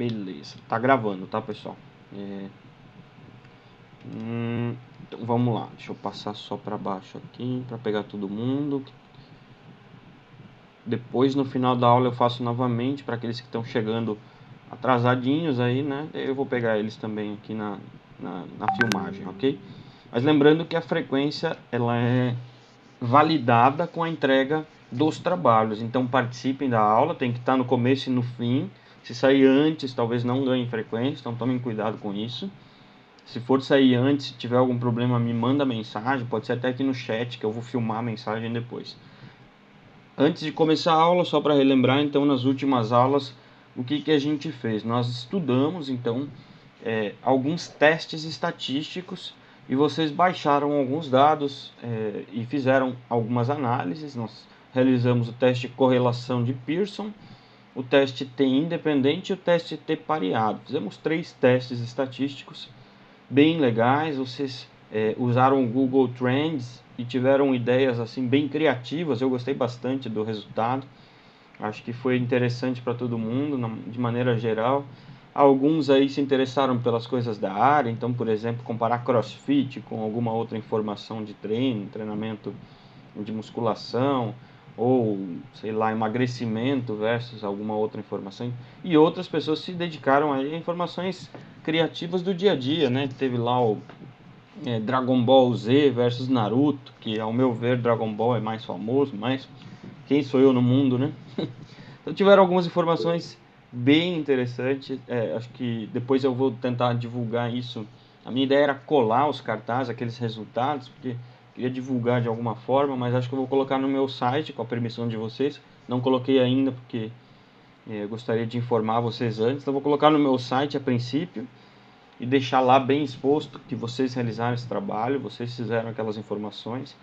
Beleza, tá gravando, tá, pessoal? Então vamos lá, deixa eu passar só para baixo aqui para pegar todo mundo. Depois no final da aula eu faço novamente para aqueles que estão chegando atrasadinhos aí, né? Eu vou pegar eles também aqui na filmagem, ok? Mas lembrando que a frequência ela é validada com a entrega dos trabalhos. Então participem da aula, tem que estar no começo e no fim. Se sair antes, talvez não ganhe frequência, então tomem cuidado com isso. Se for sair antes, se tiver algum problema, me manda mensagem, pode ser até aqui no chat que eu vou filmar a mensagem depois. Antes de começar a aula, só para relembrar, então, nas últimas aulas, o que a gente fez? Nós estudamos, então, alguns testes estatísticos e vocês baixaram alguns dados e fizeram algumas análises. Nós realizamos o teste de correlação de Pearson, o teste T independente e o teste T pareado. Fizemos 3 testes estatísticos bem legais. Vocês usaram o Google Trends e tiveram ideias assim bem criativas. Eu gostei bastante do resultado. Acho que foi interessante para todo mundo, de maneira geral. Alguns aí se interessaram pelas coisas da área, então, por exemplo, comparar CrossFit com alguma outra informação de treinamento de musculação, ou, sei lá, emagrecimento versus alguma outra informação. E outras pessoas se dedicaram a informações criativas do dia a dia, né? Teve lá o Dragon Ball Z versus Naruto, que ao meu ver Dragon Ball é mais famoso, mas quem sou eu no mundo, né? Então tiveram algumas informações bem interessantes. Acho que depois eu vou tentar divulgar isso. A minha ideia era colar os cartazes, aqueles resultados, porque queria divulgar de alguma forma, mas acho que eu vou colocar no meu site com a permissão de vocês. Não coloquei ainda porque eu gostaria de informar vocês antes. Então vou colocar no meu site a princípio e deixar lá bem exposto que vocês realizaram esse trabalho, vocês fizeram aquelas informações.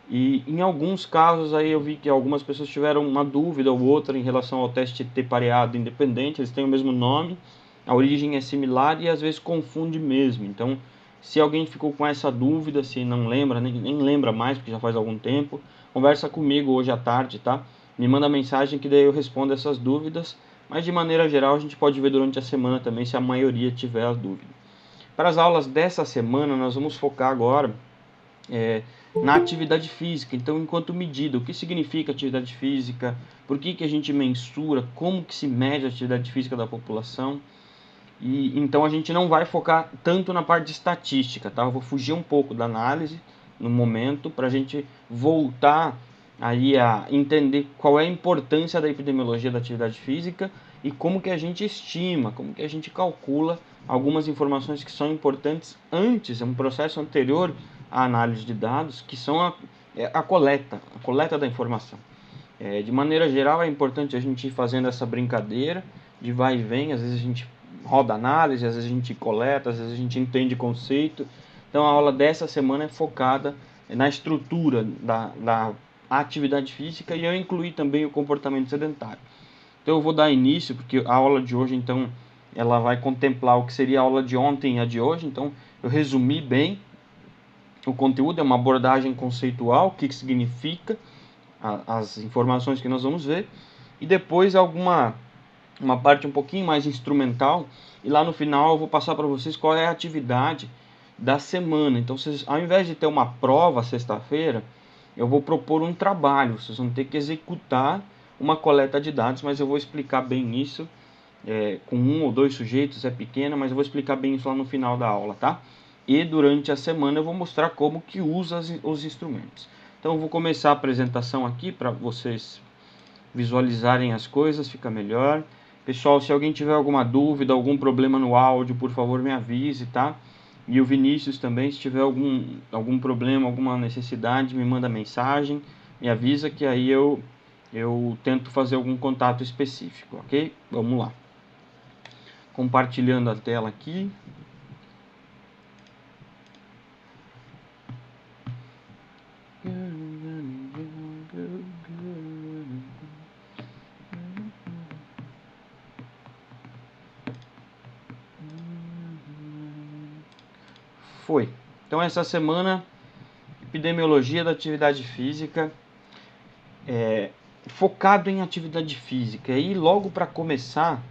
E em alguns casos aí eu vi que algumas pessoas tiveram uma dúvida ou outra em relação ao teste T pareado independente. Eles têm o mesmo nome, a origem é similar e às vezes confunde mesmo. Então, se alguém ficou com essa dúvida, se não lembra, nem lembra mais porque já faz algum tempo, conversa comigo hoje à tarde, tá? Me manda mensagem que daí eu respondo essas dúvidas. Mas de maneira geral a gente pode ver durante a semana também se a maioria tiver a dúvida. Para as aulas dessa semana nós vamos focar agora na atividade física. Então, enquanto medida, o que significa atividade física, por que a gente mensura, como que se mede a atividade física da população. E então a gente não vai focar tanto na parte de estatística, tá? Eu vou fugir um pouco da análise no momento para a gente voltar aí a entender qual é a importância da epidemiologia da atividade física e como que a gente estima, como que a gente calcula algumas informações que são importantes antes, é um processo anterior à análise de dados, que são a coleta da informação. De maneira geral é importante a gente ir fazendo essa brincadeira de vai e vem, às vezes a gente roda análise, às vezes a gente coleta, às vezes a gente entende conceito. Então a aula dessa semana é focada na estrutura da atividade física e eu incluí também o comportamento sedentário. Então eu vou dar início, porque a aula de hoje então ela vai contemplar o que seria a aula de ontem e a de hoje. Então eu resumi bem o conteúdo, é uma abordagem conceitual, o que significa as informações que nós vamos ver, e depois uma parte um pouquinho mais instrumental, e lá no final eu vou passar para vocês qual é a atividade da semana. Então, vocês, ao invés de ter uma prova sexta-feira, eu vou propor um trabalho, vocês vão ter que executar uma coleta de dados, mas eu vou explicar bem isso, com 1 ou 2 sujeitos, é pequena, mas eu vou explicar bem isso lá no final da aula, tá? E durante a semana eu vou mostrar como que usa os instrumentos. Então eu vou começar a apresentação aqui para vocês visualizarem as coisas, fica melhor. Pessoal, se alguém tiver alguma dúvida, algum problema no áudio, por favor me avise, tá? E o Vinícius também, se tiver algum problema, alguma necessidade, me manda mensagem, me avisa que aí eu tento fazer algum contato específico, ok? Vamos lá. Compartilhando a tela aqui. Foi. Então essa semana, epidemiologia da atividade física, focado em atividade física. E logo para começar,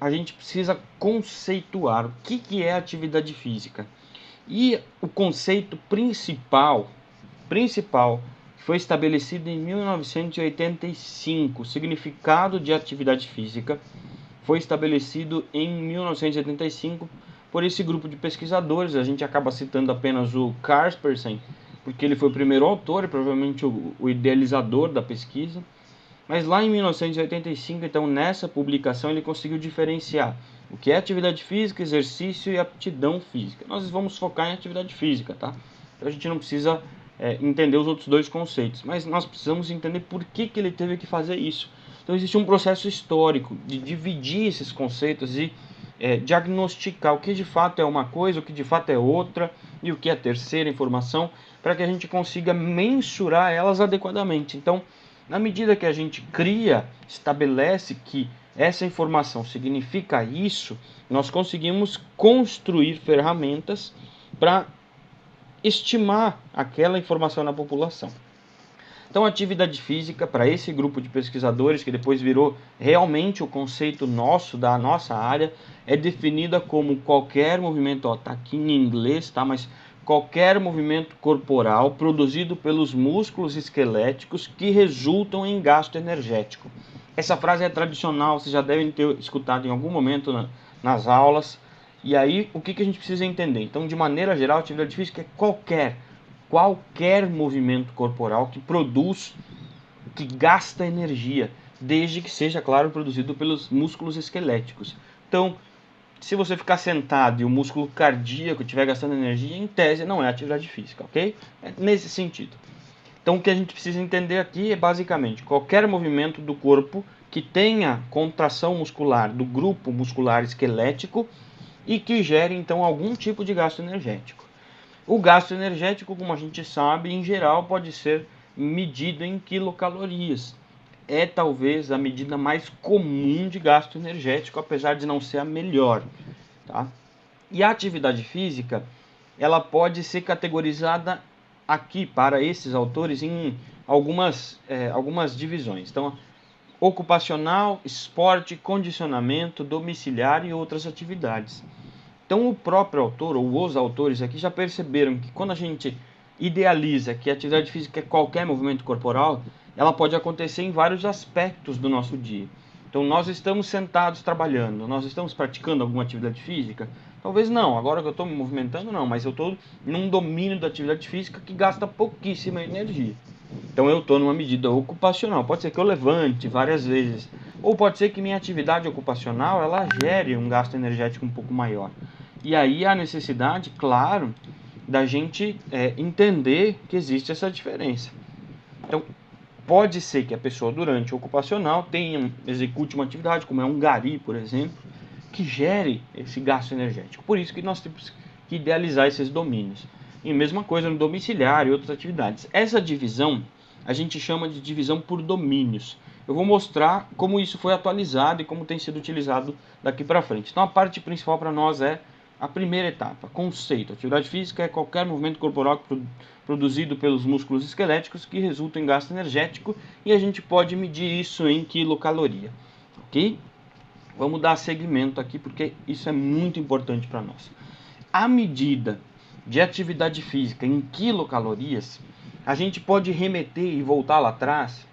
a gente precisa conceituar o que é atividade física. E o conceito principal foi estabelecido em 1985. O significado de atividade física foi estabelecido em 1985 por esse grupo de pesquisadores. A gente acaba citando apenas o Kaspersen, porque ele foi o primeiro autor e provavelmente o idealizador da pesquisa. Mas lá em 1985, então, nessa publicação, ele conseguiu diferenciar o que é atividade física, exercício e aptidão física. Nós vamos focar em atividade física, tá? Então a gente não precisa entender os outros dois conceitos, mas nós precisamos entender por que ele teve que fazer isso. Então existe um processo histórico de dividir esses conceitos e diagnosticar o que de fato é uma coisa, o que de fato é outra e o que é a terceira informação, para que a gente consiga mensurar elas adequadamente. Então, na medida que a gente estabelece que essa informação significa isso, nós conseguimos construir ferramentas para estimar aquela informação na população. Então, a atividade física, para esse grupo de pesquisadores, que depois virou realmente o conceito da nossa área, é definida como qualquer movimento, está aqui em inglês, tá? Mas qualquer movimento corporal produzido pelos músculos esqueléticos que resultam em gasto energético. Essa frase é tradicional, vocês já devem ter escutado em algum momento nas aulas. E aí, o que a gente precisa entender? Então, de maneira geral, a atividade física é qualquer movimento corporal que gasta energia, desde que seja, claro, produzido pelos músculos esqueléticos. Então, se você ficar sentado e o músculo cardíaco estiver gastando energia, em tese não é atividade física, ok? É nesse sentido. Então, o que a gente precisa entender aqui é basicamente qualquer movimento do corpo que tenha contração muscular do grupo muscular esquelético e que gere, então, algum tipo de gasto energético. O gasto energético, como a gente sabe, em geral pode ser medido em quilocalorias. É talvez a medida mais comum de gasto energético, apesar de não ser a melhor, tá? E a atividade física, ela pode ser categorizada aqui para esses autores em algumas divisões. Então, ocupacional, esporte, condicionamento, domiciliar e outras atividades. Então o próprio autor, ou os autores aqui, já perceberam que quando a gente idealiza que a atividade física é qualquer movimento corporal, ela pode acontecer em vários aspectos do nosso dia. Então nós estamos sentados trabalhando, nós estamos praticando alguma atividade física? Talvez não, agora que eu estou me movimentando não, mas eu estou num domínio da atividade física que gasta pouquíssima energia. Então eu estou numa medida ocupacional, pode ser que eu levante várias vezes, ou pode ser que minha atividade ocupacional ela gere um gasto energético um pouco maior. E aí há necessidade, claro, da gente entender que existe essa diferença. Então, pode ser que a pessoa durante o ocupacional execute uma atividade, como é um gari, por exemplo, que gere esse gasto energético. Por isso que nós temos que idealizar esses domínios. E mesma coisa no domiciliar e outras atividades. Essa divisão a gente chama de divisão por domínios. Eu vou mostrar como isso foi atualizado e como tem sido utilizado daqui para frente. Então a parte principal para nós é a primeira etapa, conceito. Atividade física é qualquer movimento corporal produzido pelos músculos esqueléticos que resulta em gasto energético e a gente pode medir isso em quilocaloria, ok? Vamos dar segmento aqui porque isso é muito importante para nós. A medida de atividade física em quilocalorias, a gente pode remeter e voltar lá atrás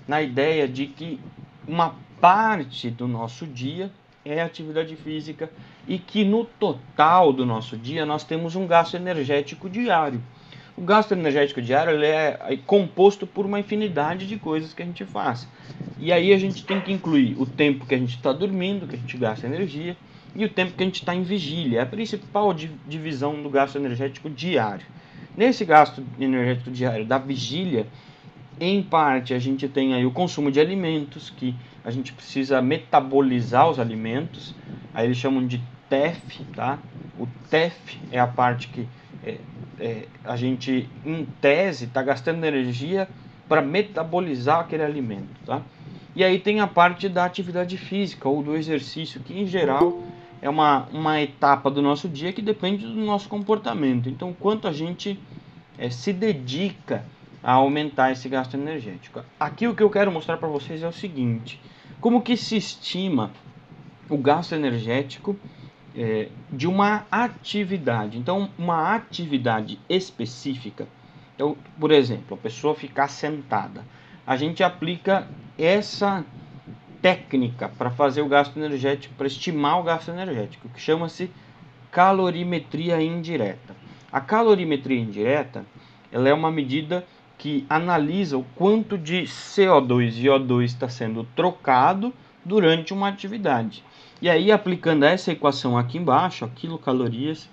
na ideia de que uma parte do nosso dia é atividade física e que no total do nosso dia nós temos um gasto energético diário. O gasto energético diário ele é composto por uma infinidade de coisas que a gente faz. E aí a gente tem que incluir o tempo que a gente está dormindo, que a gente gasta energia, e o tempo que a gente está em vigília. É a principal divisão do gasto energético diário. Nesse gasto energético diário da vigília, em parte a gente tem aí o consumo de alimentos, que a gente precisa metabolizar os alimentos, aí eles chamam de TEF, tá? O TEF é a parte que a gente, em tese, está gastando energia para metabolizar aquele alimento, tá? E aí tem a parte da atividade física ou do exercício, que em geral é uma etapa do nosso dia que depende do nosso comportamento. Então, quanto a gente se dedica a aumentar esse gasto energético. Aqui o que eu quero mostrar para vocês é o seguinte: como que se estima o gasto energético de uma atividade. Então, uma atividade específica. Então, por exemplo, a pessoa ficar sentada. A gente aplica essa técnica para fazer o gasto energético, para estimar o gasto energético, que chama-se calorimetria indireta. A calorimetria indireta, ela é uma medida que analisa o quanto de CO2 e O2 está sendo trocado durante uma atividade. E aí, aplicando essa equação aqui embaixo, quilocalorias,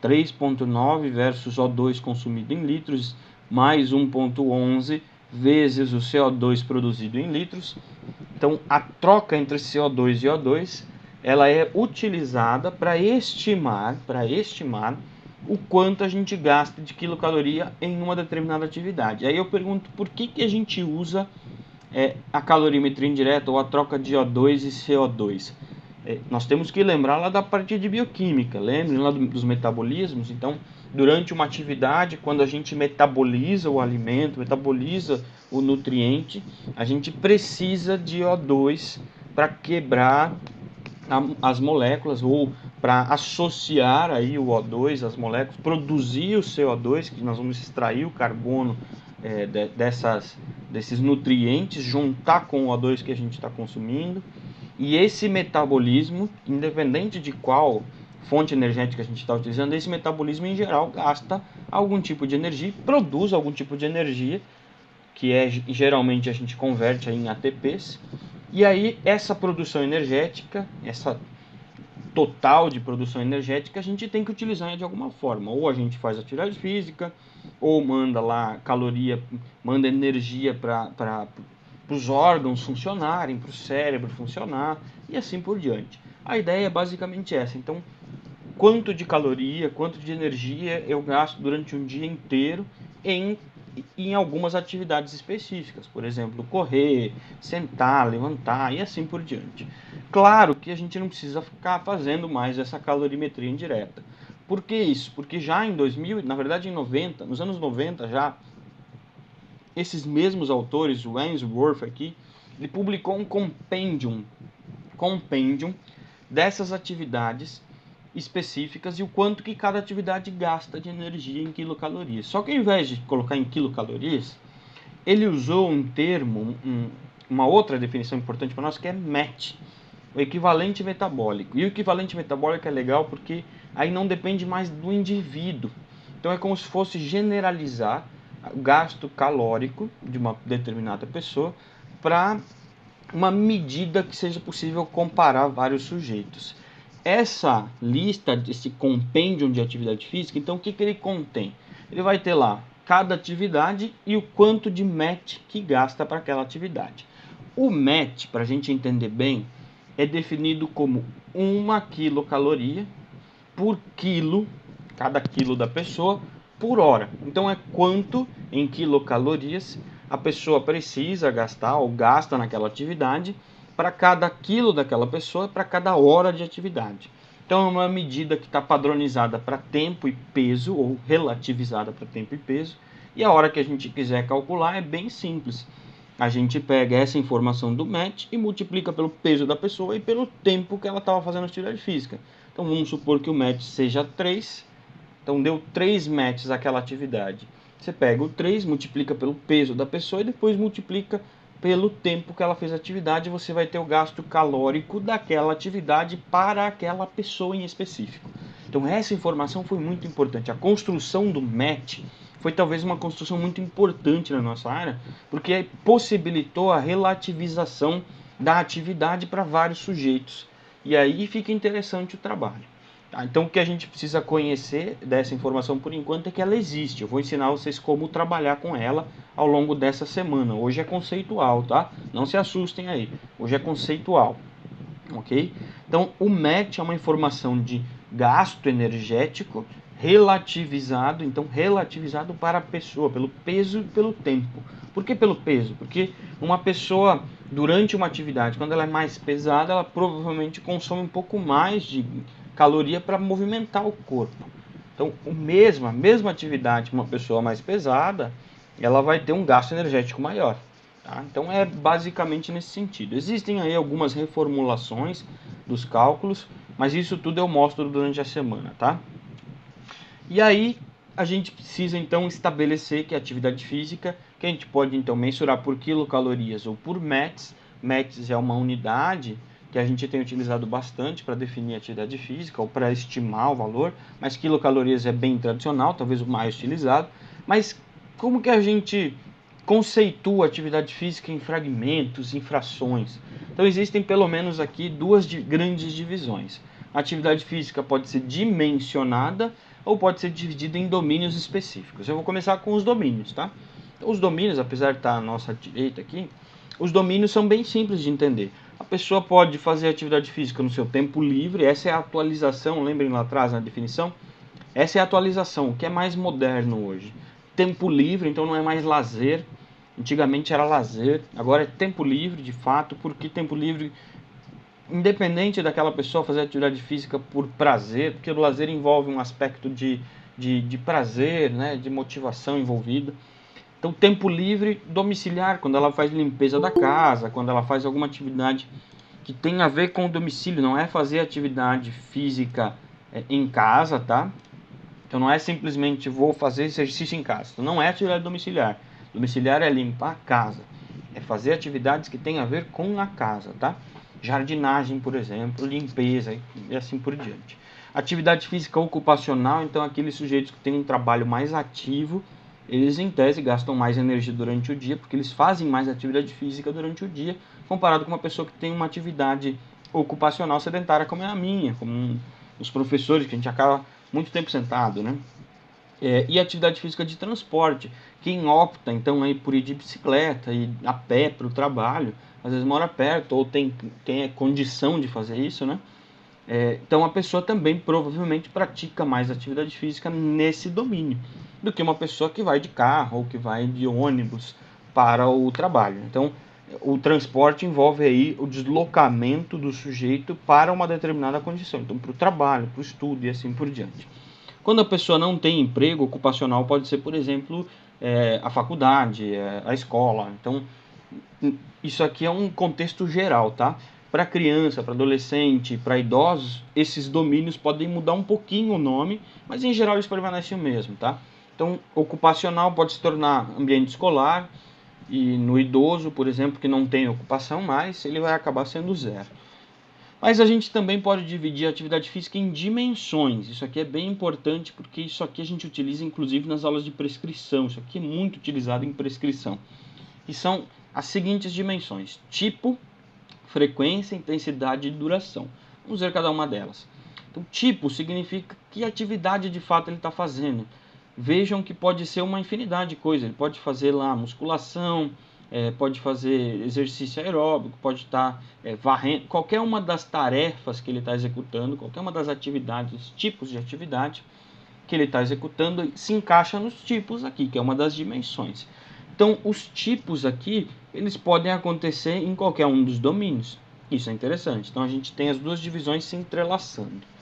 3,9 versus O2 consumido em litros, mais 1,11 vezes o CO2 produzido em litros. Então, a troca entre CO2 e O2, ela é utilizada para estimar o quanto a gente gasta de quilocaloria em uma determinada atividade. Aí eu pergunto, por que a gente usa a calorimetria indireta ou a troca de O2 e CO2? Nós temos que lembrar lá da parte de bioquímica, lembrem lá dos metabolismos. Então, durante uma atividade, quando a gente metaboliza o alimento, metaboliza o nutriente, a gente precisa de O2 para quebrar as moléculas ou para associar aí o O2 às moléculas, produzir o CO2, que nós vamos extrair o carbono desses nutrientes, juntar com o O2 que a gente está consumindo. E esse metabolismo, independente de qual fonte energética a gente está utilizando, esse metabolismo em geral gasta algum tipo de energia, produz algum tipo de energia, que geralmente a gente converte em ATPs. E aí essa produção energética, essa total de produção energética, a gente tem que utilizar de alguma forma. Ou a gente faz atividade física, ou manda lá caloria, manda energia para os órgãos funcionarem, para o cérebro funcionar e assim por diante. A ideia é basicamente essa. Então, quanto de caloria, quanto de energia eu gasto durante um dia inteiro em algumas atividades específicas, por exemplo, correr, sentar, levantar e assim por diante. Claro que a gente não precisa ficar fazendo mais essa calorimetria indireta. Por que isso? Porque já em 2000, na verdade em 90, nos anos 90 já, esses mesmos autores, o Ainsworth aqui, ele publicou um compêndium dessas atividades específicas e o quanto que cada atividade gasta de energia em quilocalorias. Só que ao invés de colocar em quilocalorias, ele usou um termo, uma outra definição importante para nós, que é MET, o equivalente metabólico. E o equivalente metabólico é legal porque aí não depende mais do indivíduo. Então é como se fosse generalizar o gasto calórico de uma determinada pessoa para uma medida que seja possível comparar vários sujeitos. Essa lista, esse compêndio de atividade física, então o que ele contém? Ele vai ter lá cada atividade e o quanto de MET que gasta para aquela atividade. O MET, para a gente entender bem, é definido como 1 quilocaloria por quilo, cada quilo da pessoa, por hora. Então é quanto em quilocalorias a pessoa precisa gastar ou gasta naquela atividade para cada quilo daquela pessoa, para cada hora de atividade. Então é uma medida que está padronizada para tempo e peso, ou relativizada para tempo e peso, e a hora que a gente quiser calcular é bem simples. A gente pega essa informação do MET e multiplica pelo peso da pessoa e pelo tempo que ela estava fazendo atividade física. Então vamos supor que o MET seja 3, então deu 3 METs aquela atividade. Você pega o 3, multiplica pelo peso da pessoa e depois multiplica pelo tempo que ela fez a atividade, você vai ter o gasto calórico daquela atividade para aquela pessoa em específico. Então essa informação foi muito importante. A construção do MET foi talvez uma construção muito importante na nossa área, porque possibilitou a relativização da atividade para vários sujeitos. E aí fica interessante o trabalho. Então o que a gente precisa conhecer dessa informação por enquanto é que ela existe. Eu vou ensinar vocês como trabalhar com ela ao longo dessa semana. Hoje é conceitual, tá? Não se assustem aí. Hoje é conceitual, ok? Então o MET é uma informação de gasto energético relativizado, então relativizado para a pessoa, pelo peso e pelo tempo. Por que pelo peso? Porque uma pessoa, durante uma atividade, quando ela é mais pesada, ela provavelmente consome um pouco mais de caloria para movimentar o corpo. Então, a mesma atividade uma pessoa mais pesada, ela vai ter um gasto energético maior. Tá? Então, é basicamente nesse sentido. Existem aí algumas reformulações dos cálculos, mas isso tudo eu mostro durante a semana, tá? E aí a gente precisa então estabelecer que a atividade física, que a gente pode então mensurar por quilocalorias ou por METs. METs é uma unidade que a gente tem utilizado bastante para definir a atividade física ou para estimar o valor, mas quilocalorias é bem tradicional, talvez o mais utilizado. Mas como que a gente conceitua a atividade física em fragmentos, em frações? Então existem pelo menos aqui duas grandes divisões. A atividade física pode ser dimensionada ou pode ser dividida em domínios específicos. Eu vou começar com os domínios, tá? Então, os domínios, apesar de estar à nossa direita aqui, os domínios são bem simples de entender. A pessoa pode fazer atividade física no seu tempo livre, essa é a atualização, lembrem lá atrás na definição? Essa é a atualização, o que é mais moderno hoje. Tempo livre, então não é mais lazer. Antigamente era lazer, agora é tempo livre de fato, porque tempo livre, independente daquela pessoa fazer atividade física por prazer, porque o lazer envolve um aspecto de prazer, né, de motivação envolvida. Então, tempo livre domiciliar, quando ela faz limpeza da casa, quando ela faz alguma atividade que tem a ver com o domicílio, não é fazer atividade física em casa, tá? Então não é simplesmente vou fazer exercício em casa. Então, não é atividade domiciliar. Domiciliar é limpar a casa. É fazer atividades que têm a ver com a casa, tá? Jardinagem, por exemplo, limpeza e assim por diante. Atividade física ocupacional, então aqueles sujeitos que têm um trabalho mais ativo, eles em tese gastam mais energia durante o dia, porque eles fazem mais atividade física durante o dia, comparado com uma pessoa que tem uma atividade ocupacional sedentária como é a minha, como os professores, que a gente acaba muito tempo sentado, né? E atividade física de transporte. Quem opta então aí por ir de bicicleta e a pé para o trabalho, às vezes mora perto ou tem a condição de fazer isso, né? Então a pessoa também provavelmente pratica mais atividade física nesse domínio do que uma pessoa que vai de carro ou que vai de ônibus para o trabalho. Então o transporte envolve aí o deslocamento do sujeito para uma determinada condição, então para o trabalho, para o estudo e assim por diante. Quando a pessoa não tem emprego ocupacional, pode ser, por exemplo, a faculdade, a escola. Então, isso aqui é um contexto geral, tá? Para criança, para adolescente, para idosos, esses domínios podem mudar um pouquinho o nome, mas em geral eles permanecem o mesmo, tá? Então, ocupacional pode se tornar ambiente escolar, e no idoso, por exemplo, que não tem ocupação mais, ele vai acabar sendo zero. Mas a gente também pode dividir a atividade física em dimensões. Isso aqui é bem importante porque isso aqui a gente utiliza inclusive nas aulas de prescrição. Isso aqui é muito utilizado em prescrição. E são as seguintes dimensões: tipo, frequência, intensidade e duração. Vamos ver cada uma delas. Então, tipo significa que atividade de fato ele está fazendo. Vejam que pode ser uma infinidade de coisas. Ele pode fazer lá musculação, pode fazer exercício aeróbico, pode estar varrendo. Qualquer uma das tarefas que ele está executando, qualquer uma das atividades, os tipos de atividade que ele está executando, se encaixa nos tipos aqui, que é uma das dimensões. Então, os tipos aqui, eles podem acontecer em qualquer um dos domínios. Isso é interessante. Então, a gente tem as duas divisões se entrelaçando.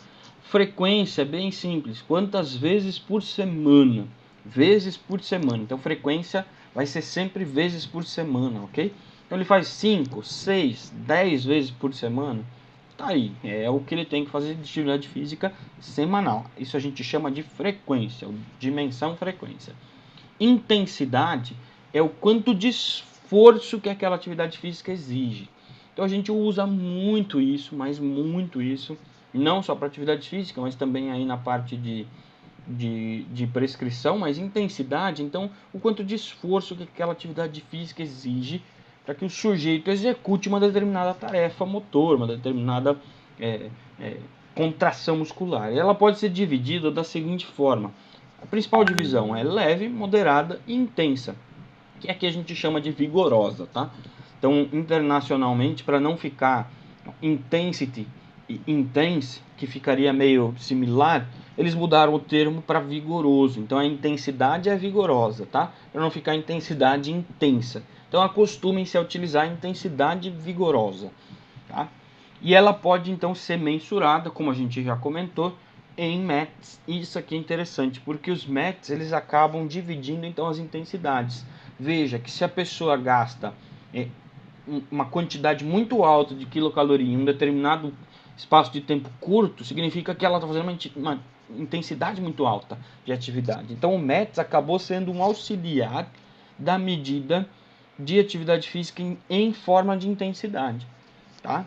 Frequência é bem simples. Quantas vezes por semana? Vezes por semana. Então, frequência vai ser sempre vezes por semana, ok? Então, ele faz 5, 6, 10 vezes por semana. Tá aí. É o que ele tem que fazer de atividade física semanal. Isso a gente chama de frequência, dimensão frequência. Intensidade é o quanto de esforço que aquela atividade física exige. Então, a gente usa muito isso, mas muito isso, não só para atividade física, mas também aí na parte de prescrição, mas intensidade, então o quanto de esforço que aquela atividade física exige para que o sujeito execute uma determinada tarefa motor, uma determinada contração muscular. E ela pode ser dividida da seguinte forma: a principal divisão é leve, moderada e intensa, que aqui a gente chama de vigorosa, tá? Então, internacionalmente, para não ficar intensity e intense, que ficaria meio similar, eles mudaram o termo para vigoroso. Então, a intensidade é vigorosa, tá? Para não ficar intensidade intensa. Então, acostumem-se a utilizar a intensidade vigorosa, tá? E ela pode, então, ser mensurada, como a gente já comentou, em METs. Isso aqui é interessante, porque os METs, eles acabam dividindo, então, as intensidades. Veja que se a pessoa gasta uma quantidade muito alta de quilocaloria em um determinado espaço de tempo curto, significa que ela está fazendo uma intensidade muito alta de atividade. Então o METS acabou sendo um auxiliar da medida de atividade física em forma de intensidade, tá?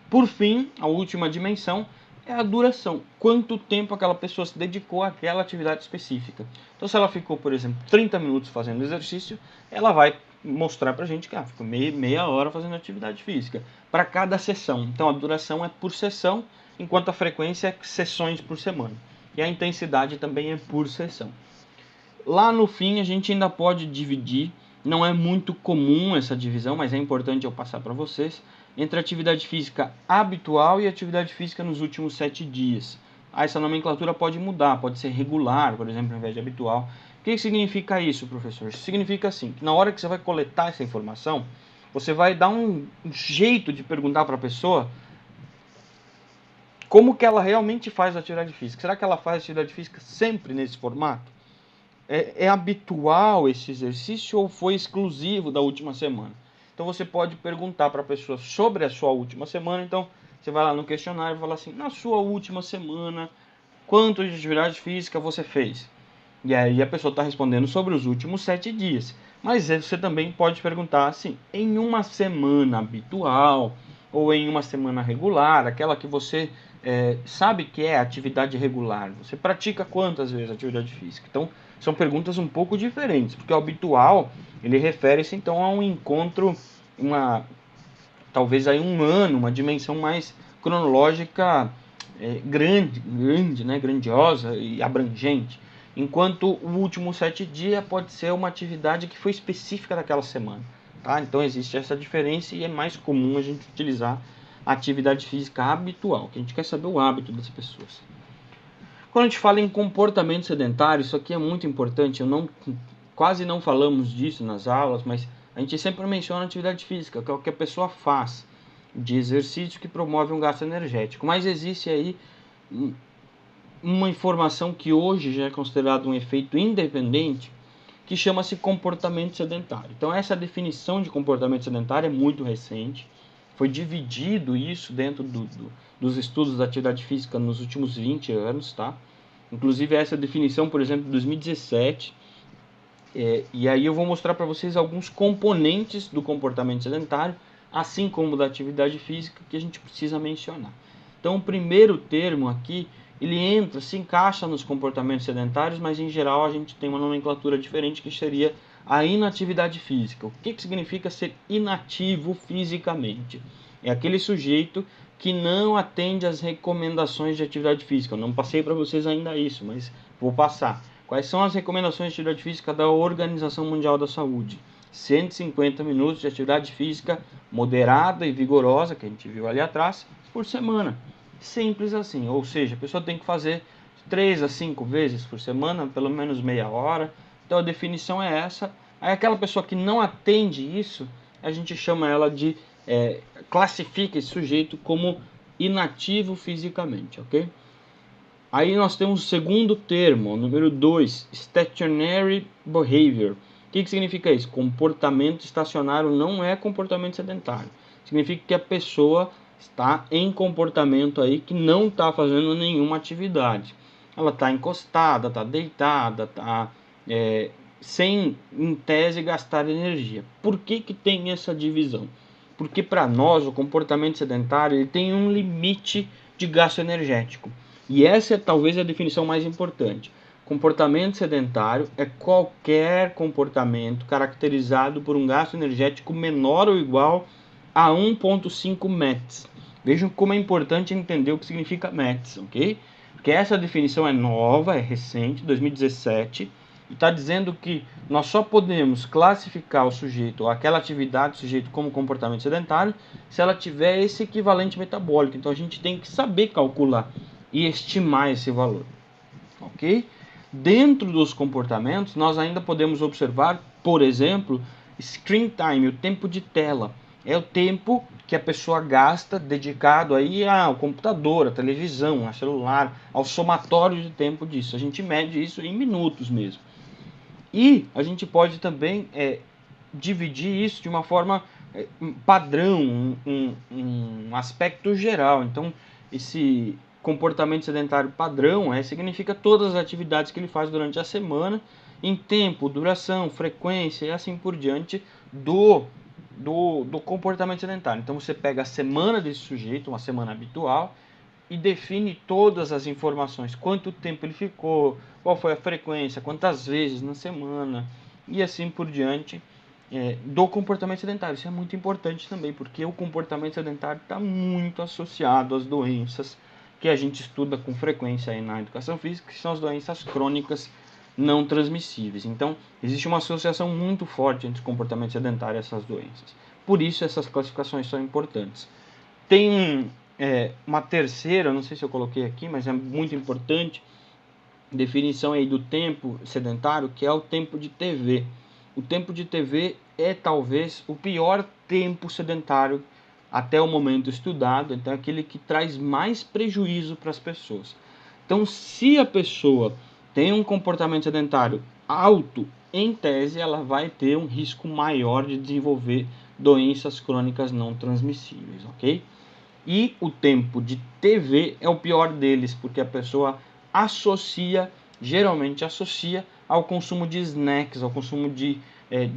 Por fim, a última dimensão é a duração. Quanto tempo aquela pessoa se dedicou àquela atividade específica. Então, se ela ficou, por exemplo, 30 minutos fazendo exercício, ela vai mostrar pra gente que ficou meia hora fazendo atividade física para cada sessão. Então, a duração é por sessão, enquanto a frequência é sessões por semana. E a intensidade também é por sessão. Lá no fim, a gente ainda pode dividir, não é muito comum essa divisão, mas é importante eu passar para vocês, entre atividade física habitual e atividade física nos últimos 7 dias. Essa nomenclatura pode mudar, pode ser regular, por exemplo, ao invés de habitual. O que significa isso, professor? Isso significa assim, que na hora que você vai coletar essa informação, você vai dar um jeito de perguntar para a pessoa como que ela realmente faz a atividade física. Será que ela faz atividade física sempre nesse formato? É habitual esse exercício ou foi exclusivo da última semana? Então você pode perguntar para a pessoa sobre a sua última semana. Então você vai lá no questionário e fala assim: na sua última semana, quanto de atividade física você fez? E aí a pessoa está respondendo sobre os últimos 7 dias. Mas você também pode perguntar assim: em uma semana habitual ou em uma semana regular, aquela que você sabe que é atividade regular, você pratica quantas vezes atividade física? Então são perguntas um pouco diferentes, porque o habitual ele refere-se então a um encontro, talvez aí um ano, uma dimensão mais cronológica grande, né, grandiosa e abrangente. Enquanto o último 7 dias pode ser uma atividade que foi específica daquela semana. Tá? Então existe essa diferença e é mais comum a gente utilizar a atividade física habitual, que a gente quer saber o hábito das pessoas. Quando a gente fala em comportamento sedentário, isso aqui é muito importante, quase não falamos disso nas aulas, mas a gente sempre menciona a atividade física, que é o que a pessoa faz de exercício que promove um gasto energético. Mas existe aí uma informação que hoje já é considerado um efeito independente, que chama-se comportamento sedentário. Então essa definição de comportamento sedentário é muito recente, foi dividido isso dentro dos estudos da atividade física nos últimos 20 anos, tá? Inclusive essa definição, por exemplo, de 2017, e aí eu vou mostrar para vocês alguns componentes do comportamento sedentário, assim como da atividade física, que a gente precisa mencionar. Então o primeiro termo aqui, ele se encaixa nos comportamentos sedentários, mas em geral a gente tem uma nomenclatura diferente, que seria a inatividade física. O que significa ser inativo fisicamente? É aquele sujeito que não atende às recomendações de atividade física. Eu não passei para vocês ainda isso, mas vou passar. Quais são as recomendações de atividade física da Organização Mundial da Saúde? 150 minutos de atividade física moderada e vigorosa, que a gente viu ali atrás, por semana. Simples assim, ou seja, a pessoa tem que fazer 3 a 5 vezes por semana, pelo menos meia hora. Então a definição é essa. Aí aquela pessoa que não atende isso, a gente chama ela de, classifica esse sujeito como inativo fisicamente, ok? Aí nós temos o segundo termo, o número 2, stationary behavior. O que significa isso? Comportamento estacionário não é comportamento sedentário. Significa que a pessoa está em comportamento aí que não está fazendo nenhuma atividade. Ela está encostada, está deitada, está sem, em tese, gastar energia. Por que tem essa divisão? Porque para nós o comportamento sedentário ele tem um limite de gasto energético. E essa é talvez a definição mais importante. Comportamento sedentário é qualquer comportamento caracterizado por um gasto energético menor ou igual a 1,5 METs. Vejam como é importante entender o que significa METs, ok? Porque essa definição é nova, é recente, 2017, e está dizendo que nós só podemos classificar o sujeito, ou aquela atividade do sujeito, como comportamento sedentário, se ela tiver esse equivalente metabólico. Então a gente tem que saber calcular e estimar esse valor, ok? Dentro dos comportamentos, nós ainda podemos observar, por exemplo, screen time, o tempo de tela. É o tempo que a pessoa gasta dedicado aí ao computador, à televisão, ao celular, ao somatório de tempo disso. A gente mede isso em minutos mesmo. E a gente pode também dividir isso de uma forma padrão, um aspecto geral. Então, esse comportamento sedentário padrão significa todas as atividades que ele faz durante a semana, em tempo, duração, frequência e assim por diante do comportamento sedentário. Então, você pega a semana desse sujeito, uma semana habitual, e define todas as informações, quanto tempo ele ficou, qual foi a frequência, quantas vezes na semana e assim por diante, do comportamento sedentário. Isso é muito importante também, porque o comportamento sedentário está muito associado às doenças que a gente estuda com frequência aí na educação física, que são as doenças crônicas não transmissíveis. Então, existe uma associação muito forte entre o comportamento sedentário e essas doenças. Por isso, essas classificações são importantes. Tem uma terceira, não sei se eu coloquei aqui, mas é muito importante, definição aí do tempo sedentário, que é o tempo de TV. O tempo de TV é talvez o pior tempo sedentário até o momento estudado, então é aquele que traz mais prejuízo para as pessoas. Então, se a pessoa tem um comportamento sedentário alto, em tese ela vai ter um risco maior de desenvolver doenças crônicas não transmissíveis, ok? E o tempo de TV é o pior deles, porque a pessoa geralmente associa ao consumo de snacks, ao consumo de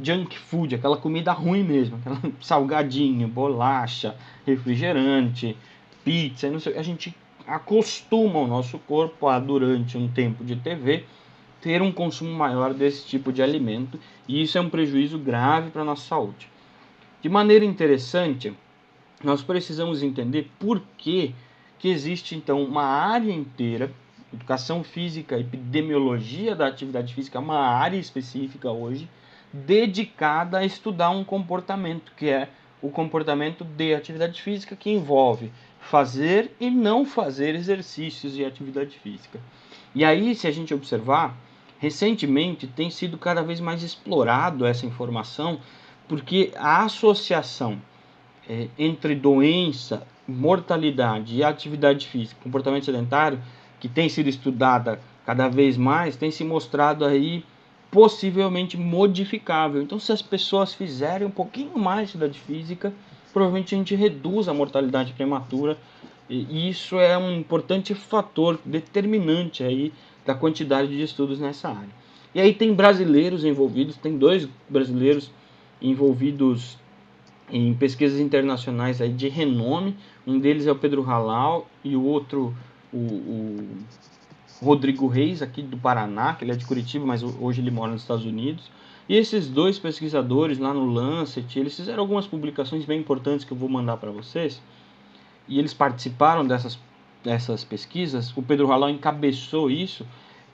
junk food, aquela comida ruim mesmo, aquela salgadinho, bolacha, refrigerante, pizza, não sei, a gente acostuma o nosso corpo a, durante um tempo de TV, ter um consumo maior desse tipo de alimento, e isso é um prejuízo grave para a nossa saúde. De maneira interessante, nós precisamos entender por que existe então uma área inteira, educação física, epidemiologia da atividade física, uma área específica hoje, dedicada a estudar um comportamento, que é o comportamento de atividade física, que envolve fazer e não fazer exercícios de atividade física. E aí, se a gente observar, recentemente tem sido cada vez mais explorado essa informação, porque a associação entre doença, mortalidade e atividade física, comportamento sedentário, que tem sido estudada cada vez mais, tem se mostrado aí possivelmente modificável. Então, se as pessoas fizerem um pouquinho mais de atividade física, provavelmente a gente reduz a mortalidade prematura, e isso é um importante fator determinante aí da quantidade de estudos nessa área. E aí tem brasileiros envolvidos, tem 2 brasileiros envolvidos em pesquisas internacionais aí de renome. Um deles é o Pedro Halal e o outro o Rodrigo Reis, aqui do Paraná, que ele é de Curitiba, mas hoje ele mora nos Estados Unidos. E esses 2 pesquisadores lá no Lancet, eles fizeram algumas publicações bem importantes que eu vou mandar para vocês, e eles participaram dessas pesquisas. O Pedro Halal encabeçou isso,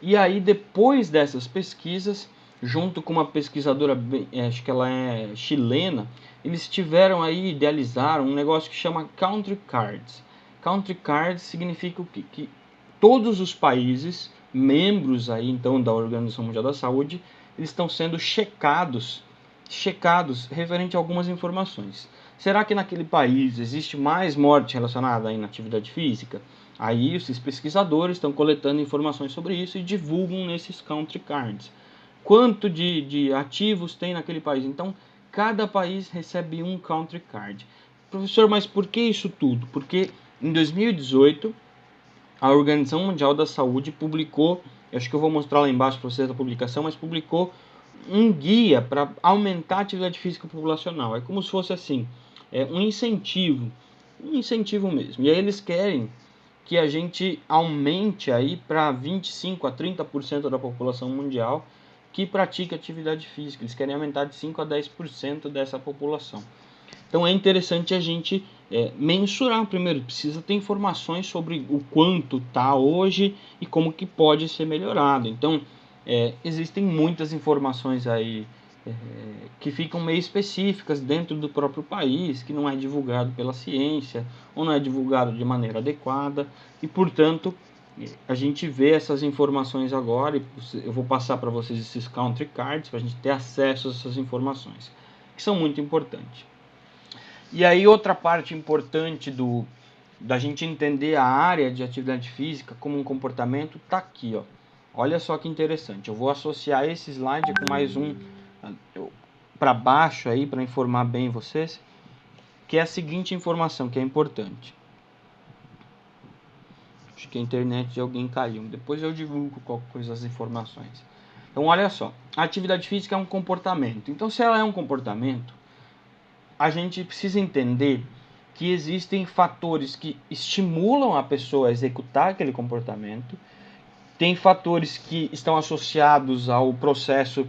e aí depois dessas pesquisas, junto com uma pesquisadora, acho que ela é chilena, eles tiveram aí, idealizaram um negócio que chama Country Cards. Country Cards significa que todos os países, membros aí então da Organização Mundial da Saúde, eles estão sendo checados referente a algumas informações. Será que naquele país existe mais morte relacionada à inatividade física? Aí esses pesquisadores estão coletando informações sobre isso e divulgam nesses country cards. Quanto de ativos tem naquele país? Então, cada país recebe um country card. Professor, mas por que isso tudo? Porque em 2018, a Organização Mundial da Saúde publicou, acho que eu vou mostrar lá embaixo para vocês a publicação, mas publicou um guia para aumentar a atividade física populacional. É como se fosse assim, um incentivo mesmo. E aí eles querem que a gente aumente aí para 25 a 30% da população mundial que pratica atividade física. Eles querem aumentar de 5 a 10% dessa população. Então é interessante a gente mensurar primeiro, precisa ter informações sobre o quanto está hoje e como que pode ser melhorado. Então existem muitas informações aí que ficam meio específicas dentro do próprio país, que não é divulgado pela ciência ou não é divulgado de maneira adequada, e portanto a gente vê essas informações agora, e eu vou passar para vocês esses country cards para a gente ter acesso a essas informações, que são muito importantes. E aí outra parte importante da gente entender a área de atividade física como um comportamento está aqui, ó. Olha só que interessante. Eu vou associar esse slide com mais um para baixo aí para informar bem vocês. que é a seguinte informação que é importante. Acho que a internet de alguém caiu. Depois eu divulgo qualquer coisa as informações. Então, olha só. A atividade física é um comportamento. Então, se ela é um comportamento, a gente precisa entender que existem fatores que estimulam a pessoa a executar aquele comportamento. Tem fatores que estão associados ao processo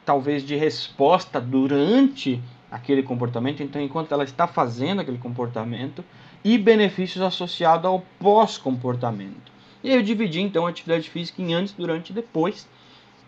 talvez de resposta durante aquele comportamento, então enquanto ela está fazendo aquele comportamento, e benefícios associados ao pós-comportamento. E aí eu dividi então a atividade física em antes, durante e depois.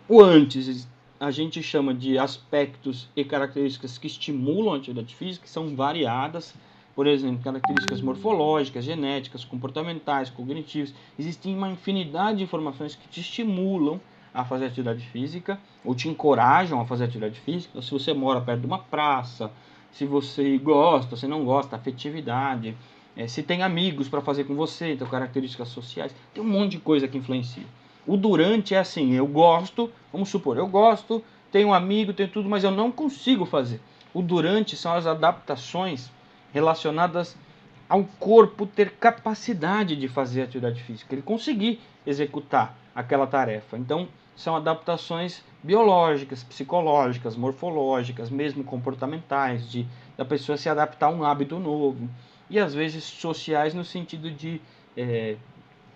O antes a gente chama de aspectos e características que estimulam a atividade física, que são variadas, por exemplo, características morfológicas, genéticas, comportamentais, cognitivas. Existem uma infinidade de informações que te estimulam a fazer atividade física, ou te encorajam a fazer atividade física. Se você mora perto de uma praça, se você gosta, se não gosta, afetividade, se tem amigos para fazer com você, então características sociais, tem um monte de coisa que influencia. O durante é assim, eu gosto, vamos supor, eu gosto, tenho um amigo, tenho tudo, mas eu não consigo fazer. O durante são as adaptações relacionadas ao corpo ter capacidade de fazer atividade física, ele conseguir executar aquela tarefa. Então, são adaptações biológicas, psicológicas, morfológicas, mesmo comportamentais, da pessoa se adaptar a um hábito novo. E às vezes sociais no sentido de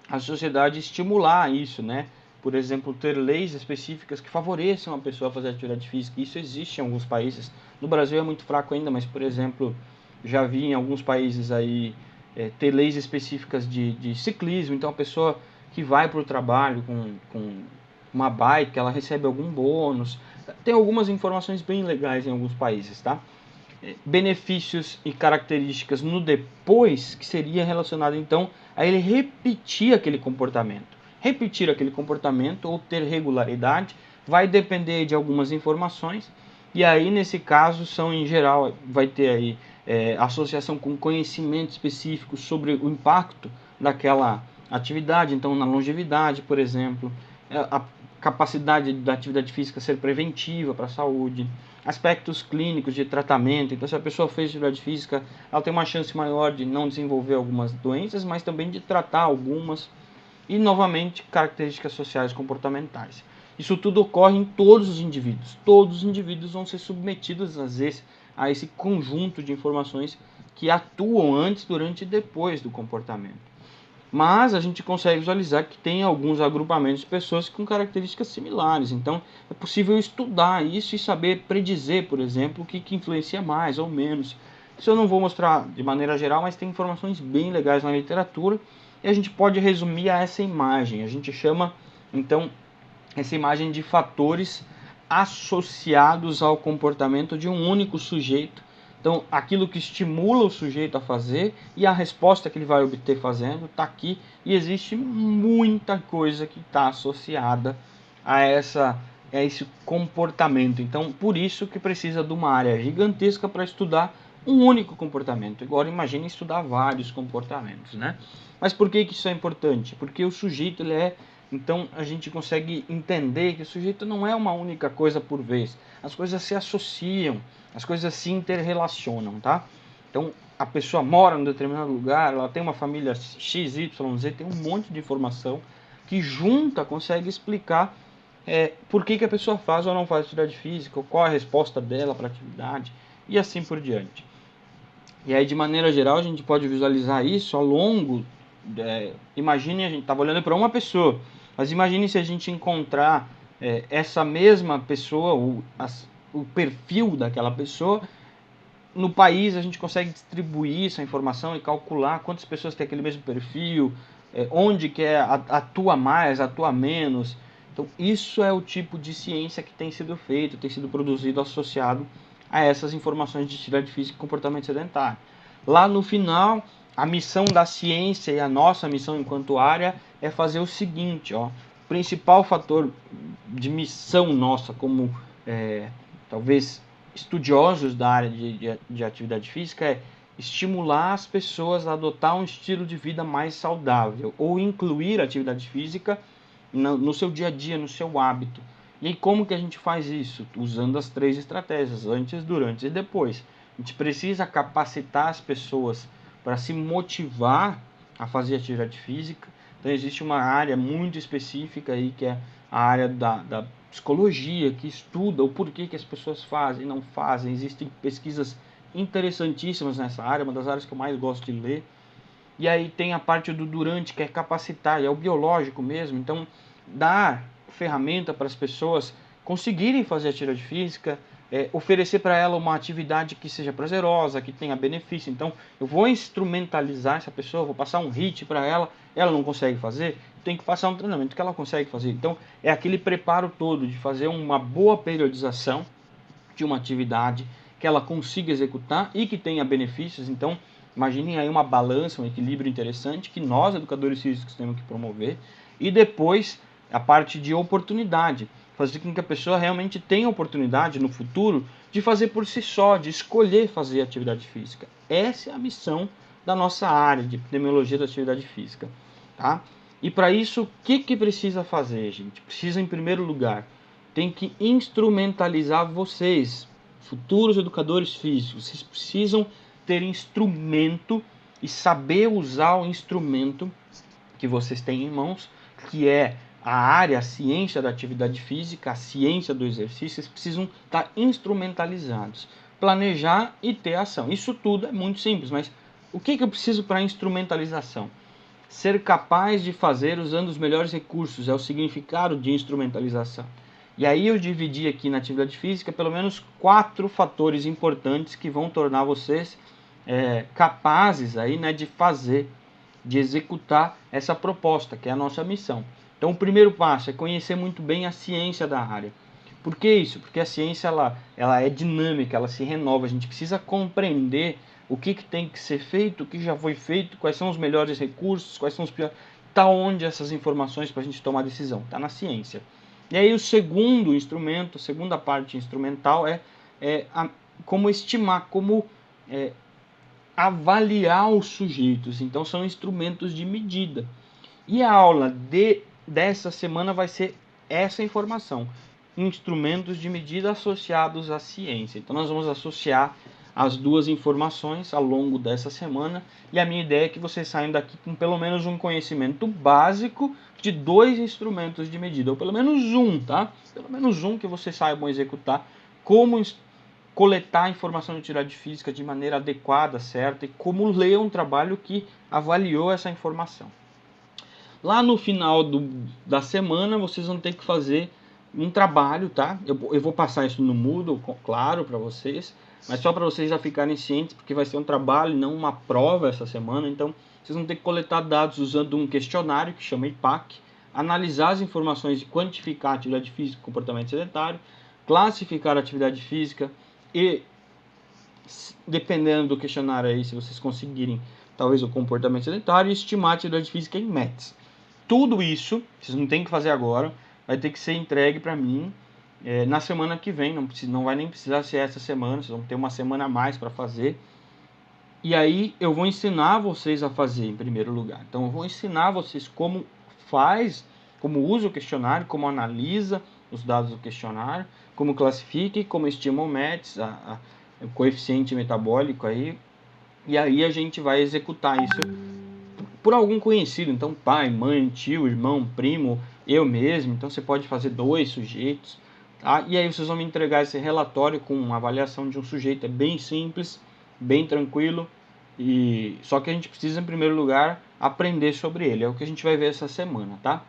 a sociedade estimular isso, né? Por exemplo, ter leis específicas que favoreçam a pessoa a fazer atividade física. Isso existe em alguns países. No Brasil é muito fraco ainda, mas, por exemplo, já vi em alguns países aí ter leis específicas de ciclismo. Então, a pessoa que vai para o trabalho com uma bike, ela recebe algum bônus. Tem algumas informações bem legais em alguns países, tá? Benefícios e características no depois, que seria relacionado então a ele repetir aquele comportamento. Repetir aquele comportamento ou ter regularidade vai depender de algumas informações, e aí nesse caso são em geral, vai ter aí associação com conhecimento específico sobre o impacto daquela atividade, então na longevidade, por exemplo, a capacidade da atividade física ser preventiva para a saúde, aspectos clínicos de tratamento. Então, se a pessoa fez atividade física, ela tem uma chance maior de não desenvolver algumas doenças, mas também de tratar algumas. E, novamente, características sociais comportamentais. Isso tudo ocorre em todos os indivíduos. Todos os indivíduos vão ser submetidos, às vezes, a esse conjunto de informações que atuam antes, durante e depois do comportamento. Mas a gente consegue visualizar que tem alguns agrupamentos de pessoas com características similares. Então, é possível estudar isso e saber predizer, por exemplo, o que influencia mais ou menos. Isso eu não vou mostrar de maneira geral, mas tem informações bem legais na literatura. E a gente pode resumir a essa imagem. A gente chama, então, essa imagem de fatores associados ao comportamento de um único sujeito. Então, aquilo que estimula o sujeito a fazer e a resposta que ele vai obter fazendo está aqui. E existe muita coisa que está associada a esse comportamento. Então, por isso que precisa de uma área gigantesca para estudar um único comportamento. Agora, imagine estudar vários comportamentos, né? Mas por que isso é importante? Porque o sujeito, então a gente consegue entender que o sujeito não é uma única coisa por vez. As coisas se associam, as coisas se interrelacionam, tá? Então a pessoa mora em um determinado lugar, ela tem uma família X, Y, Z, tem um monte de informação que junta consegue explicar por que a pessoa faz ou não faz atividade física, qual a resposta dela para a atividade e assim por diante. E aí, de maneira geral, a gente pode visualizar isso ao longo. Imagine, a gente estava olhando para uma pessoa, mas imagine se a gente encontrar essa mesma pessoa, o perfil daquela pessoa, no país. A gente consegue distribuir essa informação e calcular quantas pessoas têm aquele mesmo perfil, onde que atua mais, atua menos. Então, isso é o tipo de ciência que tem sido feito, tem sido produzido associado a essas informações de atividade física e comportamento sedentário. Lá no final, a missão da ciência e a nossa missão enquanto área é fazer o seguinte, ó. O principal fator de missão nossa como talvez estudiosos da área de atividade física é estimular as pessoas a adotar um estilo de vida mais saudável ou incluir a atividade física no seu dia a dia, no seu hábito. E aí, como que a gente faz isso? Usando as 3 estratégias, antes, durante e depois. A gente precisa capacitar as pessoas para se motivar a fazer atividade física. Então existe uma área muito específica aí, que é a área da psicologia, que estuda o porquê que as pessoas fazem e não fazem. Existem pesquisas interessantíssimas nessa área, uma das áreas que eu mais gosto de ler. E aí tem a parte do durante, que é capacitar, é o biológico mesmo. Então, dar ferramenta para as pessoas conseguirem fazer atividade física, oferecer para ela uma atividade que seja prazerosa, que tenha benefício. Então, eu vou instrumentalizar essa pessoa, vou passar um HIIT para ela não consegue fazer, tem que passar um treinamento que ela consegue fazer. Então, é aquele preparo todo de fazer uma boa periodização de uma atividade que ela consiga executar e que tenha benefícios. Então, imaginem aí uma balança, um equilíbrio interessante que nós, educadores físicos, temos que promover. E depois, a parte de oportunidade, fazer com que a pessoa realmente tenha oportunidade no futuro de fazer por si só, de escolher fazer atividade física. Essa é a missão da nossa área de epidemiologia da atividade física, tá? E para isso, o que precisa fazer, gente? Precisa, em primeiro lugar, tem que instrumentalizar vocês, futuros educadores físicos. Vocês precisam ter instrumento e saber usar o instrumento que vocês têm em mãos, que é a área, a ciência da atividade física, a ciência do exercício. Vocês precisam estar instrumentalizados, planejar e ter ação. Isso tudo é muito simples, mas o que eu preciso para instrumentalização? Ser capaz de fazer usando os melhores recursos, é o significado de instrumentalização. E aí eu dividi aqui na atividade física pelo menos 4 fatores importantes que vão tornar vocês capazes aí, né, de fazer, de executar essa proposta, que é a nossa missão. Então o primeiro passo é conhecer muito bem a ciência da área. Por que isso? Porque a ciência ela é dinâmica, ela se renova, a gente precisa compreender o que tem que ser feito, o que já foi feito, quais são os melhores recursos, quais são os piores. Está onde essas informações para a gente tomar decisão? Está na ciência. E aí o segundo instrumento, a segunda parte instrumental é como estimar, como avaliar os sujeitos. Então são instrumentos de medida. E a aula dessa semana vai ser essa informação. Instrumentos de medida associados à ciência. Então nós vamos associar as duas informações ao longo dessa semana, e a minha ideia é que vocês saiam daqui com pelo menos um conhecimento básico de 2 instrumentos de medida, ou pelo menos um, tá? Pelo menos um que vocês saibam executar, como coletar a informação de atividade física de maneira adequada, certa, e como ler um trabalho que avaliou essa informação. Lá no final da semana, vocês vão ter que fazer um trabalho, tá? Eu vou passar isso no Moodle, claro, para vocês, mas só para vocês já ficarem cientes, porque vai ser um trabalho e não uma prova essa semana. Então, vocês vão ter que coletar dados usando um questionário que chama IPAC, analisar as informações de quantificar a atividade física e comportamento sedentário, classificar a atividade física e, dependendo do questionário aí, se vocês conseguirem, talvez o comportamento sedentário, e estimar a atividade física em METs. Tudo isso, vocês não tem que fazer agora, vai ter que ser entregue para mim na semana que vem. Não vai nem precisar ser essa semana, vocês vão ter uma semana a mais para fazer. E aí eu vou ensinar vocês a fazer em primeiro lugar. Então eu vou ensinar vocês como faz, como usa o questionário, como analisa os dados do questionário, como classifica e como estima o METs, o coeficiente metabólico aí. E aí a gente vai executar isso por algum conhecido, então pai, mãe, tio, irmão, primo, eu mesmo. Então você pode fazer 2 sujeitos, tá? E aí vocês vão me entregar esse relatório com uma avaliação de um sujeito. É bem simples, bem tranquilo, e só que a gente precisa, em primeiro lugar, aprender sobre ele. É o que a gente vai ver essa semana, tá?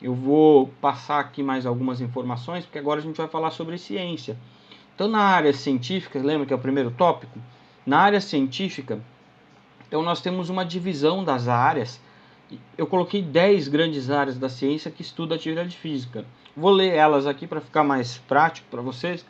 Eu vou passar aqui mais algumas informações, porque agora a gente vai falar sobre ciência. Então, na área científica, lembra que é o primeiro tópico? Na área científica, então nós temos uma divisão das áreas. Eu coloquei 10 grandes áreas da ciência que estudam atividade física. Vou ler elas aqui para ficar mais prático para vocês.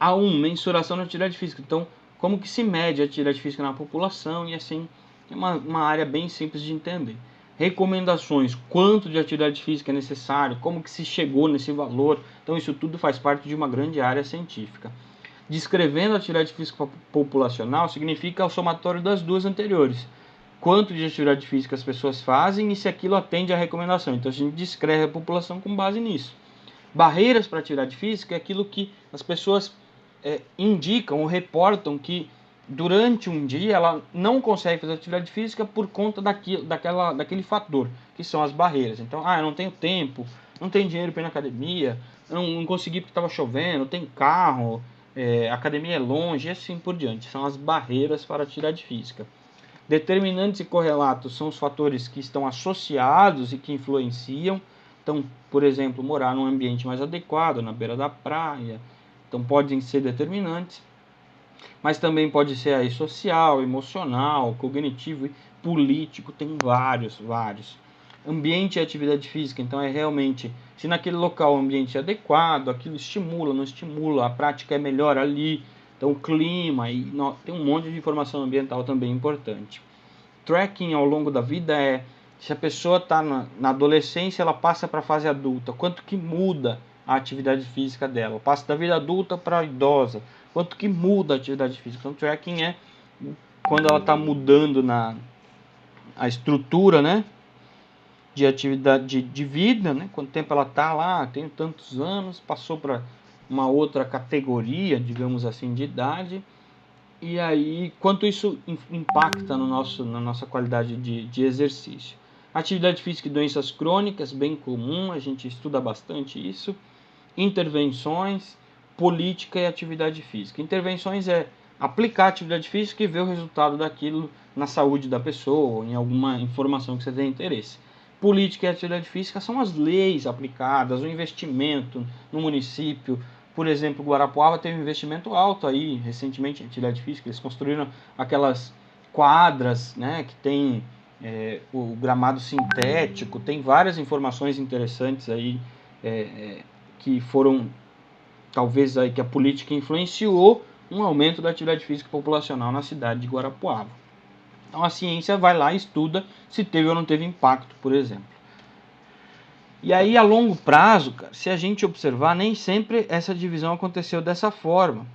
A1, mensuração da atividade física. Então, como que se mede a atividade física na população, e assim, é uma área bem simples de entender. Recomendações, quanto de atividade física é necessário, como que se chegou nesse valor. Então isso tudo faz parte de uma grande área científica. Descrevendo a atividade física populacional significa o somatório das duas anteriores. Quanto de atividade física as pessoas fazem e se aquilo atende à recomendação. Então a gente descreve a população com base nisso. Barreiras para atividade física é aquilo que as pessoas indicam ou reportam que durante um dia ela não consegue fazer atividade física por conta daquele fator, que são as barreiras. Então, eu não tenho tempo, não tenho dinheiro para ir na academia, não consegui porque estava chovendo, tem carro, a academia é longe e assim por diante. São as barreiras para a atividade física. Determinantes e correlatos são os fatores que estão associados e que influenciam. Então, por exemplo, morar num ambiente mais adequado, na beira da praia. Então, podem ser determinantes. Mas também pode ser aí social, emocional, cognitivo e político. Tem vários. Ambiente e atividade física. Então, é realmente, se naquele local o ambiente é adequado, aquilo estimula, não estimula, a prática é melhor ali. Então, o clima, tem um monte de informação ambiental também importante. Tracking ao longo da vida se a pessoa está na adolescência, ela passa para a fase adulta, quanto que muda a atividade física dela, passa da vida adulta para a idosa, quanto que muda a atividade física. Então, tracking é quando ela está mudando a estrutura, né, de atividade de vida, né, quanto tempo ela está lá, tem tantos anos, passou para uma outra categoria, digamos assim, de idade. E aí, quanto isso impacta na nossa qualidade de exercício. Atividade física e doenças crônicas, bem comum, a gente estuda bastante isso. Intervenções, política e atividade física. Intervenções é aplicar a atividade física e ver o resultado daquilo na saúde da pessoa, ou em alguma informação que você tenha interesse. Política e atividade física são as leis aplicadas, o investimento no município. Por exemplo, Guarapuava teve um investimento alto aí recentemente em atividade física. Eles construíram aquelas quadras, né, que tem o gramado sintético. Tem várias informações interessantes aí que foram, talvez aí que a política influenciou um aumento da atividade física populacional na cidade de Guarapuava. Então a ciência vai lá e estuda se teve ou não teve impacto, por exemplo. E aí, a longo prazo, cara, se a gente observar, nem sempre essa divisão aconteceu dessa forma.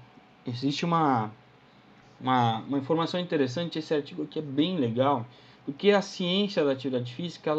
Existe uma informação interessante, esse artigo aqui é bem legal, porque a ciência da atividade física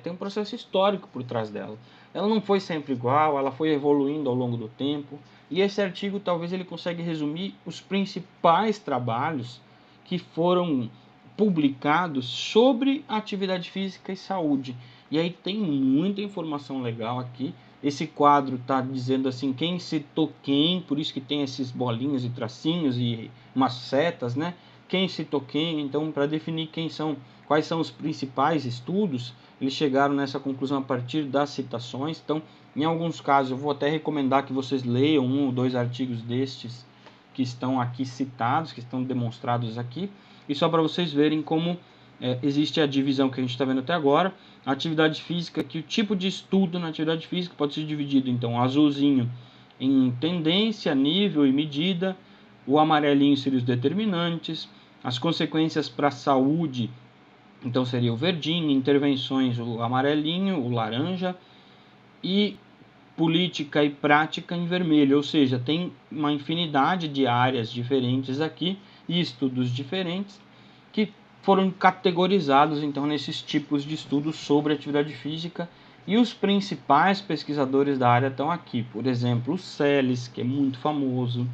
tem um processo histórico por trás dela. Ela não foi sempre igual, ela foi evoluindo ao longo do tempo. E esse artigo, talvez ele consiga resumir os principais trabalhos que foram publicados sobre atividade física e saúde. E aí tem muita informação legal aqui. Esse quadro está dizendo assim quem citou quem, por isso que tem esses bolinhos e tracinhos e umas setas, né? Quem citou quem, então para definir quais são os principais estudos, eles chegaram nessa conclusão a partir das citações. Então, em alguns casos, eu vou até recomendar que vocês leiam 1 ou 2 artigos destes que estão aqui citados, que estão demonstrados aqui, e só para vocês verem como existe a divisão que a gente está vendo até agora. A atividade física, que o tipo de estudo na atividade física pode ser dividido, então, azulzinho em tendência, nível e medida, o amarelinho seria os determinantes, as consequências para a saúde, então seria o verdinho, intervenções o amarelinho, o laranja, e política e prática em vermelho, ou seja, tem uma infinidade de áreas diferentes aqui e estudos diferentes que foram categorizados então nesses tipos de estudos sobre atividade física, e os principais pesquisadores da área estão aqui. Por exemplo, o Seles, que é muito famoso,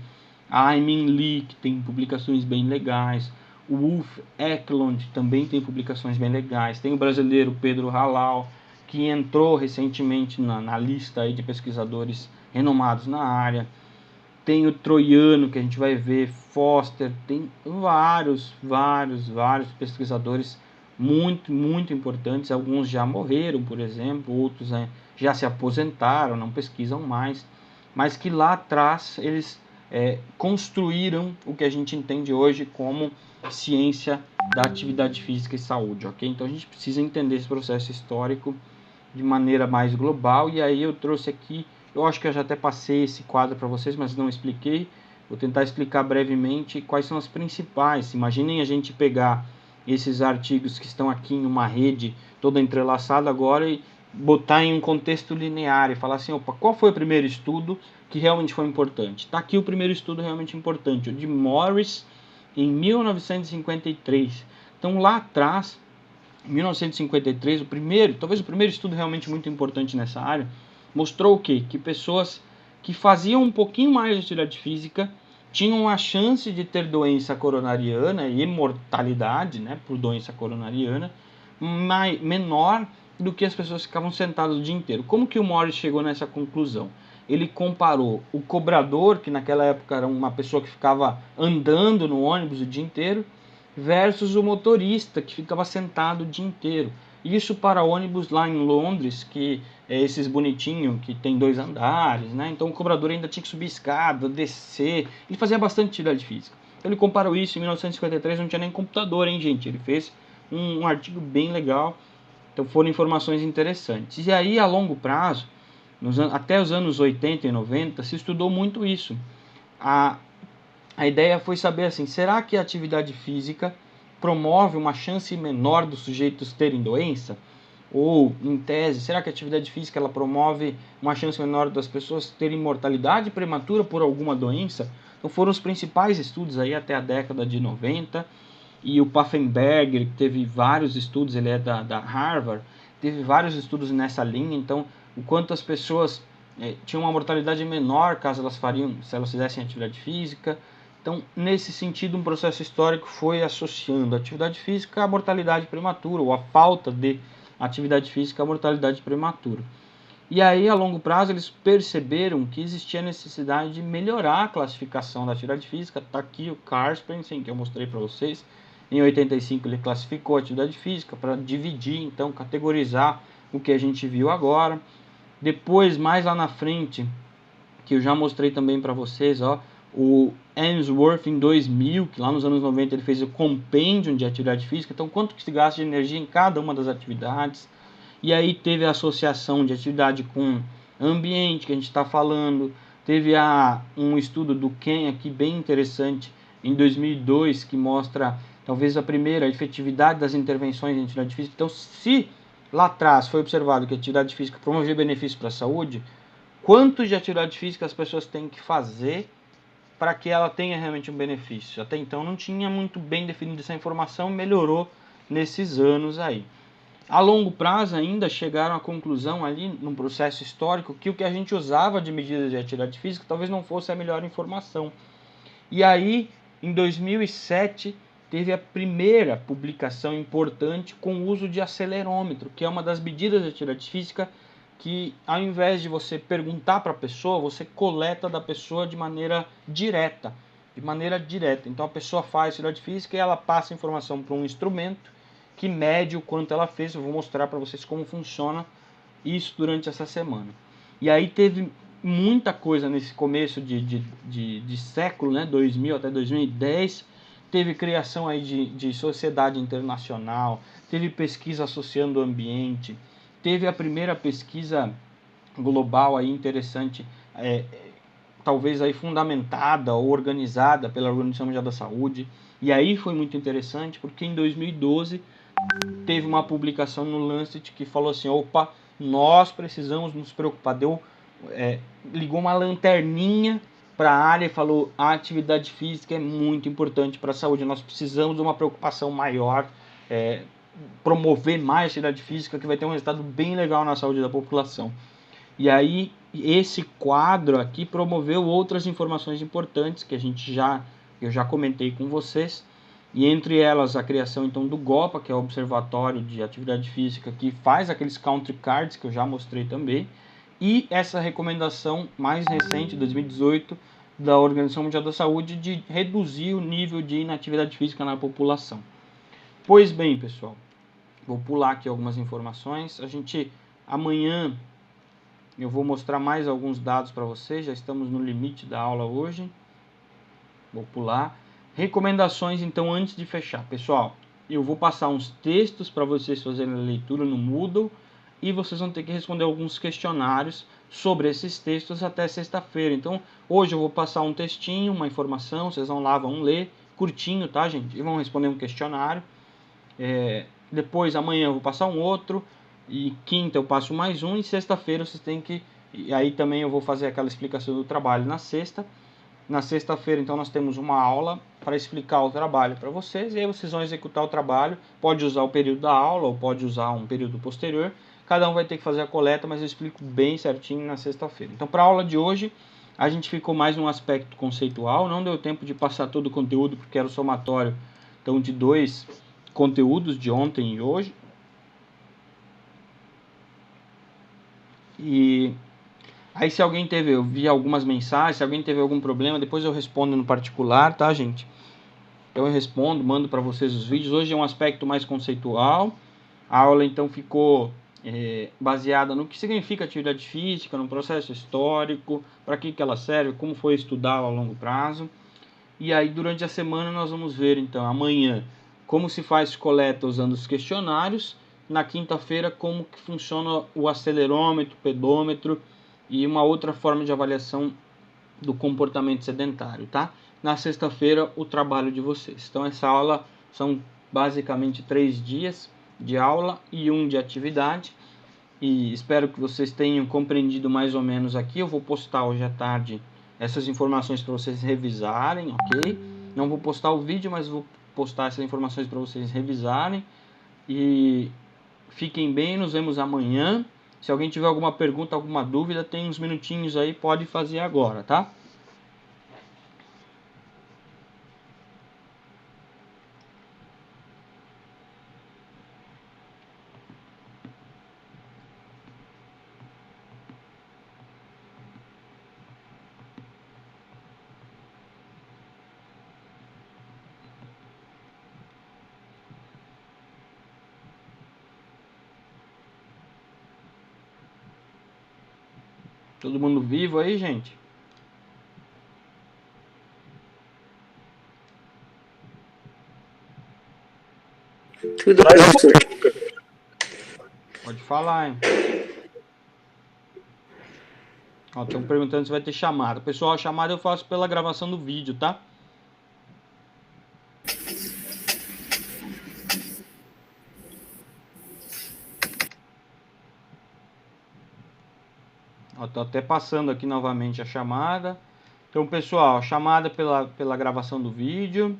a Aimin Lee, que tem publicações bem legais, o Ulf Eklund também tem publicações bem legais, tem o brasileiro Pedro Halal, que entrou recentemente na lista aí de pesquisadores renomados na área. Tem o Troiano, que a gente vai ver, Foster, tem vários pesquisadores muito importantes. Alguns já morreram, por exemplo, outros já se aposentaram, não pesquisam mais, mas que lá atrás eles construíram o que a gente entende hoje como ciência da atividade física e saúde, ok? Então a gente precisa entender esse processo histórico de maneira mais global. E aí eu trouxe aqui, eu acho que eu já até passei esse quadro para vocês, mas não expliquei. Vou tentar explicar brevemente quais são as principais. Imaginem a gente pegar esses artigos que estão aqui em uma rede toda entrelaçada agora e botar em um contexto linear e falar assim, opa, qual foi o primeiro estudo que realmente foi importante? Está aqui o primeiro estudo realmente importante, o de Morris, em 1953. Então lá atrás, em 1953, talvez o primeiro estudo realmente muito importante nessa área, mostrou o quê? Que pessoas que faziam um pouquinho mais de atividade física tinham a chance de ter doença coronariana e mortalidade, né, por doença coronariana, menor do que as pessoas que ficavam sentadas o dia inteiro. Como que o Morris chegou nessa conclusão? Ele comparou o cobrador, que naquela época era uma pessoa que ficava andando no ônibus o dia inteiro, versus o motorista, que ficava sentado o dia inteiro. Isso para ônibus lá em Londres, que é esses bonitinhos, que tem 2 andares, né? Então o cobrador ainda tinha que subir escada, descer. Ele fazia bastante atividade física. Então ele comparou isso em 1953, não tinha nem computador, hein, gente? Ele fez um artigo bem legal. Então foram informações interessantes. E aí, a longo prazo, até os anos 80 e 90, se estudou muito isso. A ideia foi saber assim, será que a atividade física promove uma chance menor dos sujeitos terem doença? Ou, em tese, será que a atividade física ela promove uma chance menor das pessoas terem mortalidade prematura por alguma doença? Então foram os principais estudos aí até a década de 90. E o Pfaffenberger, que teve vários estudos, ele é da Harvard, teve vários estudos nessa linha. Então, o quanto as pessoas tinham uma mortalidade menor caso se elas fizessem atividade física. Então, nesse sentido, um processo histórico foi associando a atividade física à mortalidade prematura, ou a falta de atividade física à mortalidade prematura. E aí, a longo prazo, eles perceberam que existia necessidade de melhorar a classificação da atividade física. Está aqui o Kaspersky, que eu mostrei para vocês. Em 85, ele classificou a atividade física para dividir, então, categorizar o que a gente viu agora. Depois, mais lá na frente, que eu já mostrei também para vocês, ó, o Ainsworth em 2000, que lá nos anos 90 ele fez o compêndio de atividade física, então quanto que se gasta de energia em cada uma das atividades. E aí teve a associação de atividade com ambiente, que a gente está falando. Teve um estudo do Ken aqui bem interessante, em 2002, que mostra talvez a primeira efetividade das intervenções em atividade física. Então, se lá atrás foi observado que a atividade física promovia benefícios para a saúde, quanto de atividade física as pessoas têm que fazer para que ela tenha realmente um benefício? Até então não tinha muito bem definido essa informação, melhorou nesses anos aí. A longo prazo ainda chegaram à conclusão ali, num processo histórico, que o que a gente usava de medidas de atividade física talvez não fosse a melhor informação. E aí, em 2007, teve a primeira publicação importante com o uso de acelerômetro, que é uma das medidas de atividade física que, ao invés de você perguntar para a pessoa, você coleta da pessoa de maneira direta. Então a pessoa faz atividade física e ela passa a informação para um instrumento que mede o quanto ela fez. Eu vou mostrar para vocês como funciona isso durante essa semana. E aí teve muita coisa nesse começo de século, né, 2000 até 2010, teve criação aí de sociedade internacional, teve pesquisa associando o ambiente, teve a primeira pesquisa global aí interessante, talvez aí fundamentada ou organizada pela Organização Mundial da Saúde. E aí foi muito interessante porque em 2012 teve uma publicação no Lancet que falou assim, opa, nós precisamos nos preocupar. Ligou uma lanterninha para a área e falou, a atividade física é muito importante para a saúde, nós precisamos de uma preocupação maior, promover mais a atividade física, que vai ter um resultado bem legal na saúde da população. E aí esse quadro aqui promoveu outras informações importantes que eu já comentei com vocês, e entre elas a criação então do GOPA, que é o Observatório de Atividade Física, que faz aqueles country cards que eu já mostrei também, e essa recomendação mais recente, 2018, da Organização Mundial da Saúde, de reduzir o nível de inatividade física na população. Pois bem, pessoal, vou pular aqui algumas informações. Amanhã eu vou mostrar mais alguns dados para vocês, já estamos no limite da aula hoje. Vou pular. Recomendações, então, antes de fechar. Pessoal, eu vou passar uns textos para vocês fazerem a leitura no Moodle e vocês vão ter que responder alguns questionários sobre esses textos até sexta-feira. Então, hoje eu vou passar um textinho, uma informação, vocês vão lá, vão ler, curtinho, tá, gente? E vão responder um questionário. Depois, amanhã eu vou passar um outro, e quinta eu passo mais um, e sexta-feira vocês têm que... E aí também eu vou fazer aquela explicação do trabalho na sexta. Na sexta-feira, então, nós temos uma aula para explicar o trabalho para vocês, e aí vocês vão executar o trabalho. Pode usar o período da aula ou pode usar um período posterior. Cada um vai ter que fazer a coleta, mas eu explico bem certinho na sexta-feira. Então, para a aula de hoje, A gente ficou mais num aspecto conceitual, não deu tempo de passar todo o conteúdo porque era o somatório, então, de 2 conteúdos, de ontem e hoje. E aí, se alguém teve, eu vi algumas mensagens, se alguém teve algum problema, depois eu respondo no particular, tá, gente? Então eu respondo, mando para vocês os vídeos. Hoje é um aspecto mais conceitual. A aula então ficou baseada no que significa atividade física, no processo histórico, para que ela serve, como foi estudá-la a longo prazo. E aí durante a semana nós vamos ver então amanhã como se faz coleta usando os questionários, na quinta-feira como que funciona o acelerômetro, pedômetro e uma outra forma de avaliação do comportamento sedentário, tá? Na sexta-feira o trabalho de vocês. Então essa aula são basicamente 3 dias de aula e 1 de atividade. E espero que vocês tenham compreendido mais ou menos aqui. Eu vou postar hoje à tarde essas informações para vocês revisarem, ok? Não vou postar o vídeo, mas vou postar essas informações para vocês revisarem. E fiquem bem, nos vemos amanhã. Se alguém tiver alguma pergunta, alguma dúvida, tem uns minutinhos aí, pode fazer agora, tá? Todo mundo vivo aí, gente? Tudo bem, professor? Pode falar, hein? Ó, estão perguntando se vai ter chamada. Pessoal, a chamada eu faço pela gravação do vídeo, tá? Ó, tô até passando aqui novamente a chamada. Então, pessoal, chamada pela gravação do vídeo.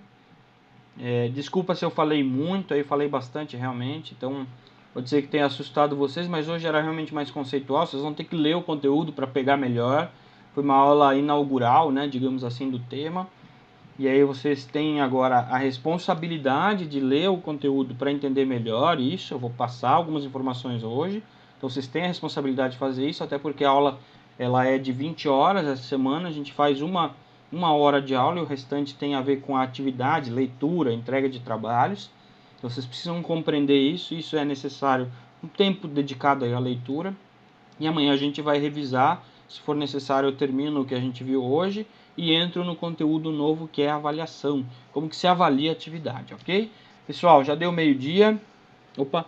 Desculpa se eu falei muito, aí falei bastante realmente. Então, pode ser que tenha assustado vocês, mas hoje era realmente mais conceitual. Vocês vão ter que ler o conteúdo para pegar melhor. Foi uma aula inaugural, né, digamos assim, do tema. E aí vocês têm agora a responsabilidade de ler o conteúdo para entender melhor isso. Eu vou passar algumas informações hoje. Então vocês têm a responsabilidade de fazer isso, até porque a aula ela é de 20 horas essa semana. A gente faz uma hora de aula e o restante tem a ver com a atividade, leitura, entrega de trabalhos. Então vocês precisam compreender isso. Isso é necessário um tempo dedicado à leitura. E amanhã a gente vai revisar. Se for necessário, eu termino o que a gente viu hoje e entro no conteúdo novo que é a avaliação. Como que se avalia a atividade, ok? Pessoal, já deu meio-dia. Opa,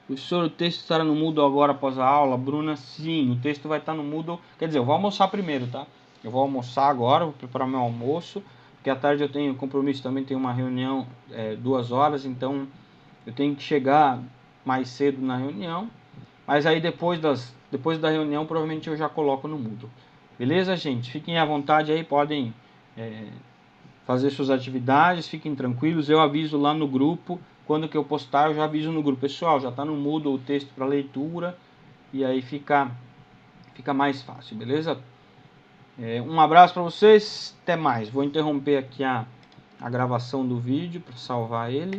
professor, o texto estará no Moodle agora após a aula? Bruna, sim, o texto vai estar no Moodle. Quer dizer, eu vou almoçar primeiro, tá? Eu vou almoçar agora, vou preparar meu almoço. Porque à tarde eu tenho compromisso, também tenho uma reunião 2 horas, então eu tenho que chegar mais cedo na reunião. Mas aí depois da reunião, provavelmente eu já coloco no Moodle. Beleza, gente? Fiquem à vontade aí, podem fazer suas atividades, fiquem tranquilos. Eu aviso lá no grupo, quando que eu postar, eu já aviso no grupo. Pessoal, já está no Moodle o texto para leitura, e aí fica mais fácil, beleza? Um abraço para vocês, até mais. Vou interromper aqui a gravação do vídeo para salvar ele.